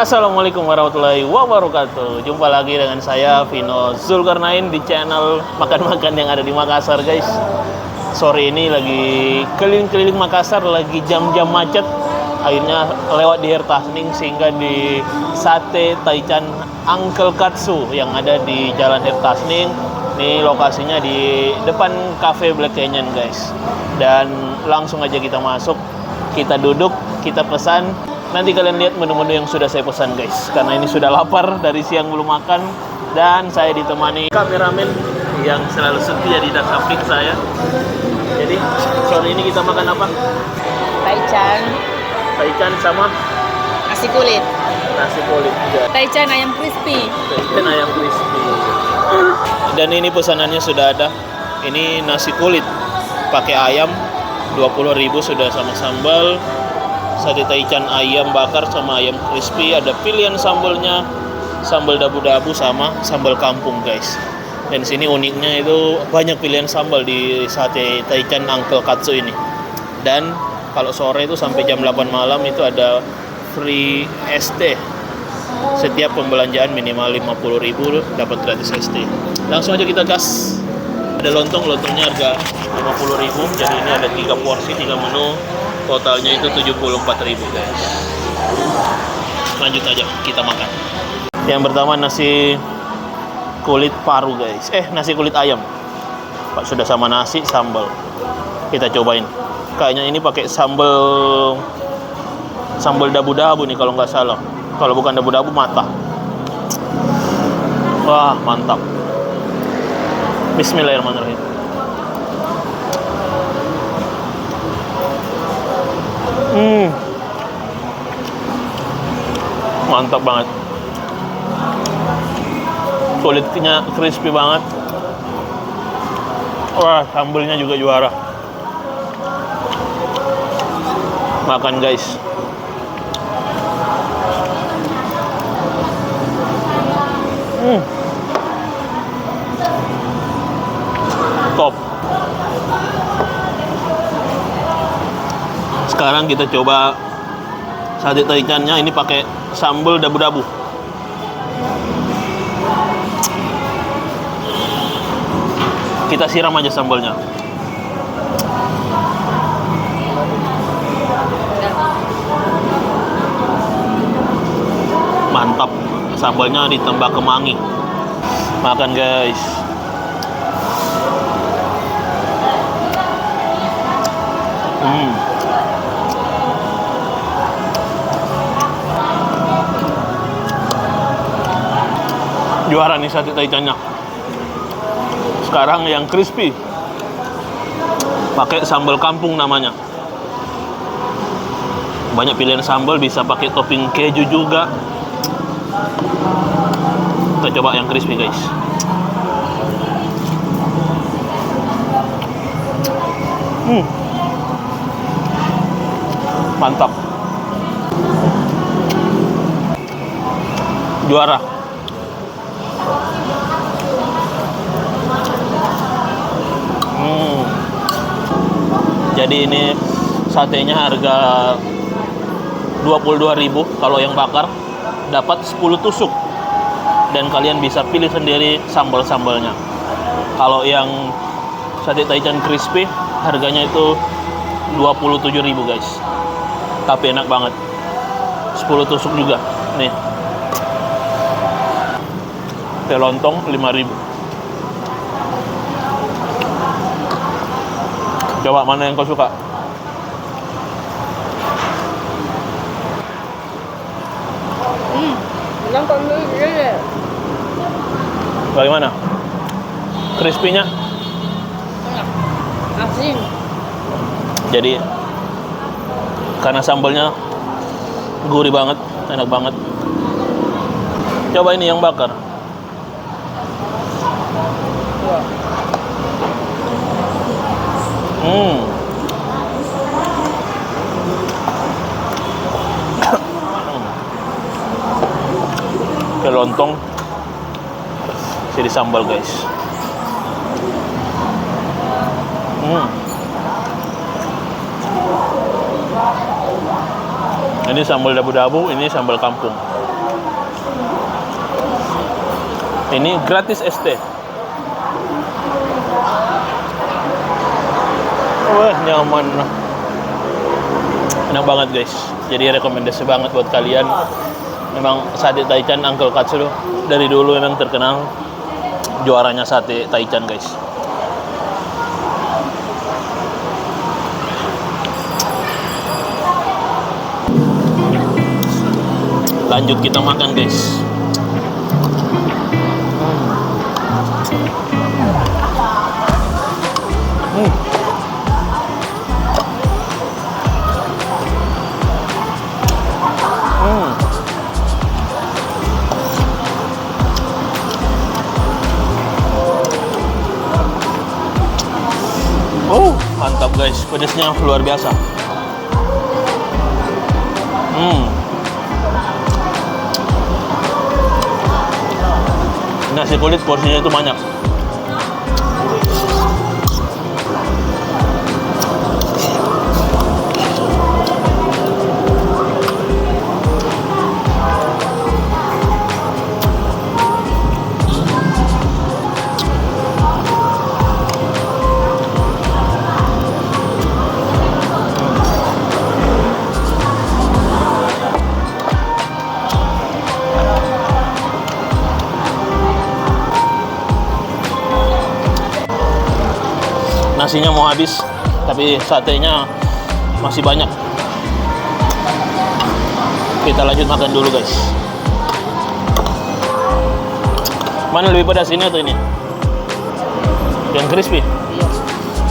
Assalamualaikum warahmatullahi wabarakatuh. Jumpa lagi dengan saya Vino Zulkarnain di channel makan-makan yang ada di Makassar, guys. Sore ini lagi keliling-keliling Makassar, lagi jam-jam macet. Akhirnya lewat di Hertasning sehingga di Sate Taichan Uncle Katsu yang ada di Jalan Hertasning. Ini lokasinya di depan Cafe Black Canyon, guys. Dan langsung aja kita masuk, kita duduk, kita pesan. Nanti kalian lihat menu-menu yang sudah saya pesan, guys. Karena ini sudah lapar, dari siang belum makan. Dan saya ditemani kameramen yang selalu setia di samping saya. Jadi sore ini kita makan apa? Taichan sama nasi kulit. nasi kulit juga. Taichan ayam crispy. Taichan ayam crispy. Dan ini pesanannya sudah ada. Ini nasi kulit pakai ayam 20.000 sudah sama sambal. Sate Taichan ayam bakar sama ayam crispy, ada pilihan sambalnya, sambal dabu-dabu sama sambal kampung, guys. Dan sini uniknya itu banyak pilihan sambal di Sate Taichan Uncle Katsu ini. Dan kalau sore itu sampai jam 8 malam itu ada free ST. Setiap pembelanjaan minimal 50.000 dapat gratis ST. Langsung aja kita gas. Ada lontongnya harga 50.000. Jadi ini ada 3 porsi, 3 menu. Totalnya itu 74.000, guys. Lanjut aja kita makan. Yang pertama nasi kulit paru, guys. Nasi kulit ayam. Pak sudah sama nasi, sambal. Kita cobain. Kayaknya ini pakai sambal dabu-dabu nih kalau nggak salah. Kalau bukan dabu-dabu mata. Wah, mantap. Bismillahirrahmanirrahim. Mantap banget. Kulitnya crispy banget. Wah, sambalnya juga juara. Makan, guys. Top. Sekarang kita coba sate taichannya, ini pakai sambal dabu-dabu. Kita siram aja sambalnya. Mantap. Sambalnya ditambah kemangi. Makan, guys. Juara nih sate taichannya. Sekarang yang crispy pakai sambal kampung namanya. Banyak pilihan sambal, bisa pakai topping keju juga. Kita coba yang crispy, guys. Mantap. Juara. Jadi ini satenya harga 22.000 kalau yang bakar, dapat 10 tusuk. Dan kalian bisa pilih sendiri sambal-sambalnya. Kalau yang sate taichan crispy harganya itu 27.000, guys. Tapi enak banget. 10 tusuk juga. Nih. Teh lontong 5.000. Coba mana yang kau suka? Lontong dulu. Bagaimana? Crispy-nya? Asin. Jadi karena sambalnya gurih banget, enak banget. Coba ini yang bakar. Ke lontong jadi sambal, guys. Ini sambal dabu-dabu, ini sambal kampung. Ini gratis ST. Wah, nyaman. Enak banget guys. Jadi rekomendasi banget buat kalian. Memang sate Taichan Uncle Katsu dari dulu memang terkenal juaranya sate Taichan guys. Lanjut kita makan guys. Oh, mantap guys, pedasnya luar biasa. Nasi kulit porsinya itu banyak. Nasinya mau habis, tapi satenya masih banyak. Kita lanjut makan dulu guys. Mana lebih pedas, ini atau ini? Yang crispy? Iya.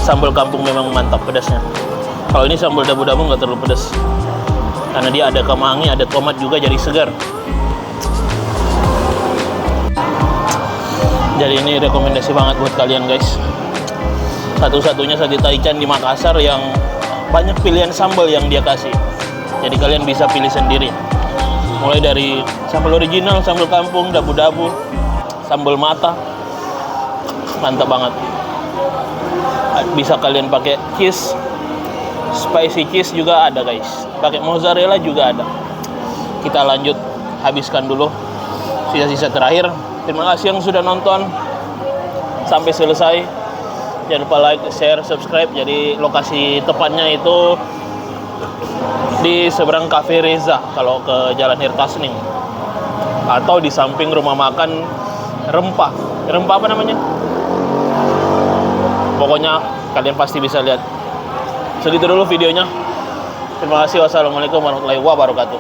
Sambal kampung memang mantap pedasnya. Kalau ini sambal dabu-dabu nggak terlalu pedas, karena dia ada kemangi, ada tomat juga, jadi segar. Jadi ini rekomendasi banget buat kalian guys. Satu-satunya sate Taichan di Makassar yang banyak pilihan sambal yang dia kasih. Jadi kalian bisa pilih sendiri. Mulai dari sambal original, sambal kampung, dabu-dabu, sambal mata. Mantap banget. Bisa kalian pakai cheese, spicy cheese juga ada guys. Pakai mozzarella juga ada. Kita lanjut habiskan dulu sisa-sisa terakhir. Terima kasih yang sudah nonton sampai selesai. Jangan lupa like, share, subscribe. Jadi lokasi tepatnya itu di seberang Cafe Reza kalau ke Jalan Hirtasning, atau di samping rumah makan Rempah. Rempah apa namanya? Pokoknya kalian pasti bisa lihat. Segitu dulu videonya. Terima kasih. Wassalamualaikum warahmatullahi wabarakatuh.